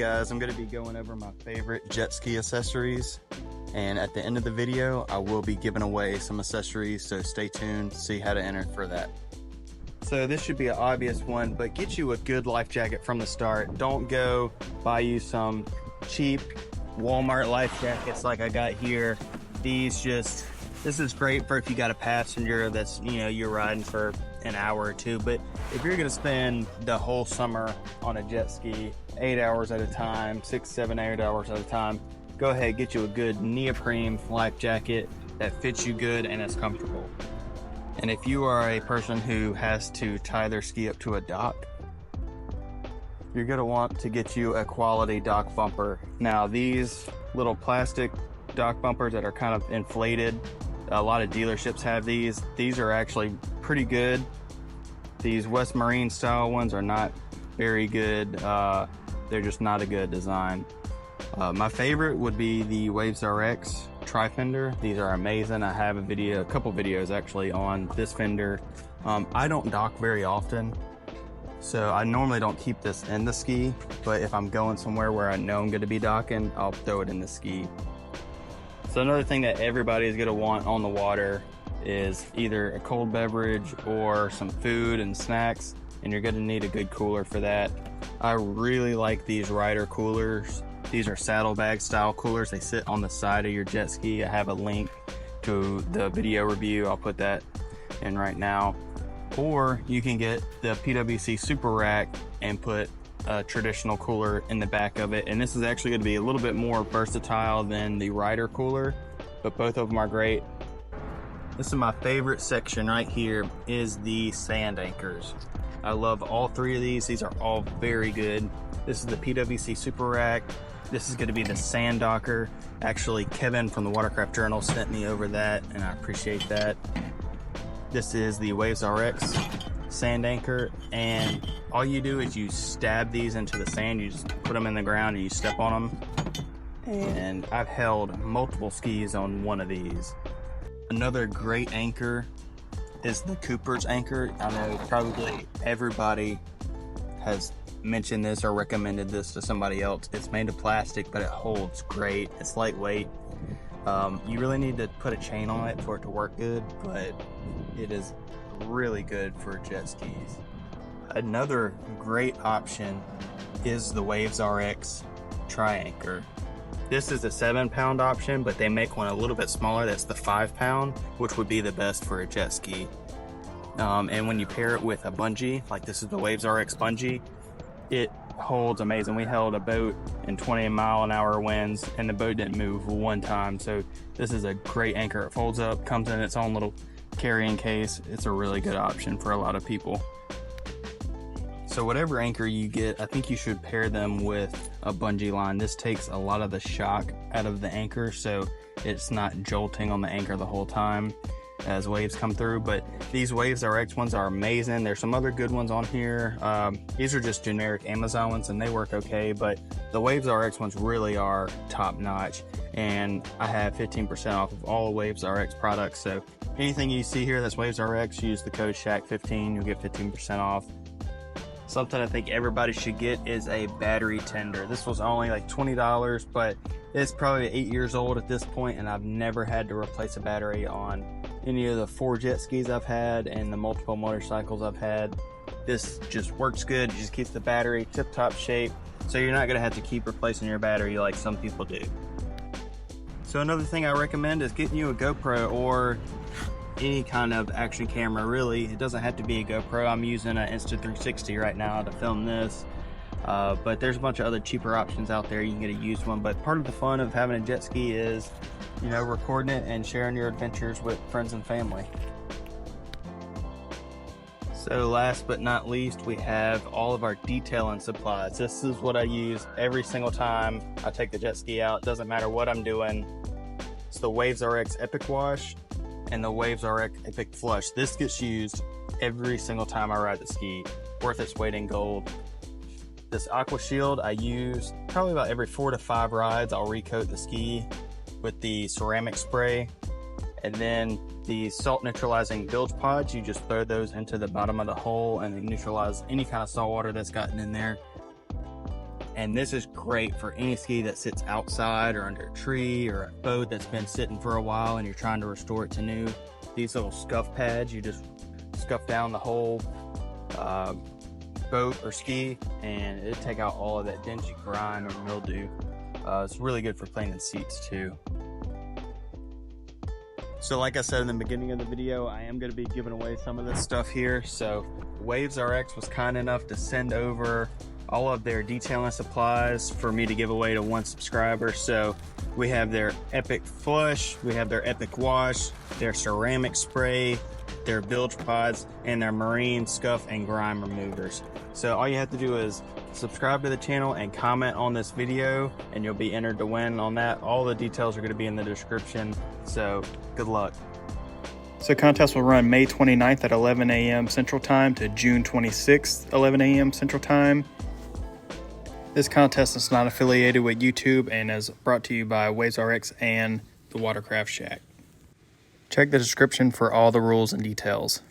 guys, I'm going to be going over my favorite jet ski accessories, and at the end of the video I will be giving away some accessories, so stay tuned to see how to enter for that. So this should be an obvious one, but get you a good life jacket from the start. Don't go buy you some cheap Walmart life jackets like I got here. This is great for if you got a passenger that's, you're riding for an hour or two, but if you're gonna spend the whole summer on a jet ski 8 hours at a time, 6, 7, 8 hours at a time, go ahead, get you a good neoprene life jacket that fits you good and is comfortable. And if you are a person who has to tie their ski up to a dock, you're gonna want to get you a quality dock bumper. Now these little plastic dock bumpers that are kind of inflated, a lot of dealerships have these. These are actually pretty good. These West Marine style ones are not very good. They're just not a good design. My favorite would be the WavesRX Tri-Fender. These are amazing. I have a couple videos actually on this fender. I don't dock very often, so I normally don't keep this in the ski, but if I'm going somewhere where I know I'm going to be docking, I'll throw it in the ski. So another thing that everybody is going to want on the water is either a cold beverage or some food and snacks, and you're going to need a good cooler for that. I really like these rider coolers. These are saddlebag style coolers. They sit on the side of your jet ski. I have a link to the video review. I'll put that in right now. Or you can get the PWC Super Rack and put a traditional cooler in the back of it, and this is actually going to be a little bit more versatile than the rider cooler, but both of them are great. This is my favorite section right here, is the sand anchors. I love all three of these. These are all very good. This is the PWC Super Rack. This is going to be the sand docker. Actually, Kevin from the Watercraft Journal sent me over that, and I appreciate that. This is the WavesRX sand anchor, and all you do is you stab these into the sand. You just put them in the ground and you step on them, and I've held multiple skis on one of these. Another great anchor is the Cooper's anchor. I know probably everybody has mentioned this or recommended this to somebody else. It's made of plastic, but it holds great. It's lightweight. You really need to put a chain on it for it to work good, but it is really good for jet skis. Another great option is the WavesRX Tri-Anchor. This is a 7-pound option, but they make one a little bit smaller. That's the 5-pound, which would be the best for a jet ski. And when you pair it with a bungee, like this is the WavesRX bungee, it holds amazing. We held a boat in 20-mile-an-hour winds, and the boat didn't move one time. So this is a great anchor. It folds up, comes in its own little carrying case. It's a really good option for a lot of people. So whatever anchor you get, I think you should pair them with a bungee line. This takes a lot of the shock out of the anchor, so it's not jolting on the anchor the whole time as waves come through. But these WavesRX ones are amazing. There's some other good ones on here. These are just generic Amazon ones, and they work okay, but the WavesRX ones really are top notch, and I have 15% off of all WavesRX products. So anything you see here that's WavesRX, use the code SHAQ15, you'll get 15% off. Something I think everybody should get is a battery tender. This was only like $20, but it's probably 8 years old at this point, and I've never had to replace a battery on any of the 4 jet skis I've had and the multiple motorcycles I've had. This just works good. It just keeps the battery tip-top shape, so you're not gonna have to keep replacing your battery like some people do. So another thing I recommend is getting you a GoPro or any kind of action camera. Really, it doesn't have to be a GoPro. I'm using an Insta360 right now to film this, but there's a bunch of other cheaper options out there. You can get a used one, but part of the fun of having a jet ski is, recording it and sharing your adventures with friends and family. So last but not least, we have all of our detailing supplies. This is what I use every single time I take the jet ski out. It doesn't matter what I'm doing. It's the WavesRX Epic Wash and the WavesRX Epic Flush. This gets used every single time I ride the ski. Worth its weight in gold. This AquaShield I use probably about every 4 to 5 rides. I'll recoat the ski with the ceramic spray. And then the salt neutralizing bilge pods, you just throw those into the bottom of the hole and they neutralize any kind of salt water that's gotten in there. And this is great for any ski that sits outside or under a tree or a boat that's been sitting for a while and you're trying to restore it to new. These little scuff pads, you just scuff down the whole boat or ski and it'll take out all of that dingy grime or mildew. It's really good for cleaning seats too. So like I said in the beginning of the video, I am going to be giving away some of this stuff here. So WavesRX was kind enough to send over all of their detailing supplies for me to give away to one subscriber. So we have their Epic Flush, we have their Epic Wash, their ceramic spray, their bilge pods, and their marine scuff and grime removers. So all you have to do is subscribe to the channel and comment on this video and you'll be entered to win on that. All the details are going to be in the description, so good luck. So contest will run May 29th at 11 a.m. Central Time to June 26th, 11 a.m. Central Time. This contest is not affiliated with YouTube and is brought to you by WavesRX and the Watercraft Shack. Check the description for all the rules and details.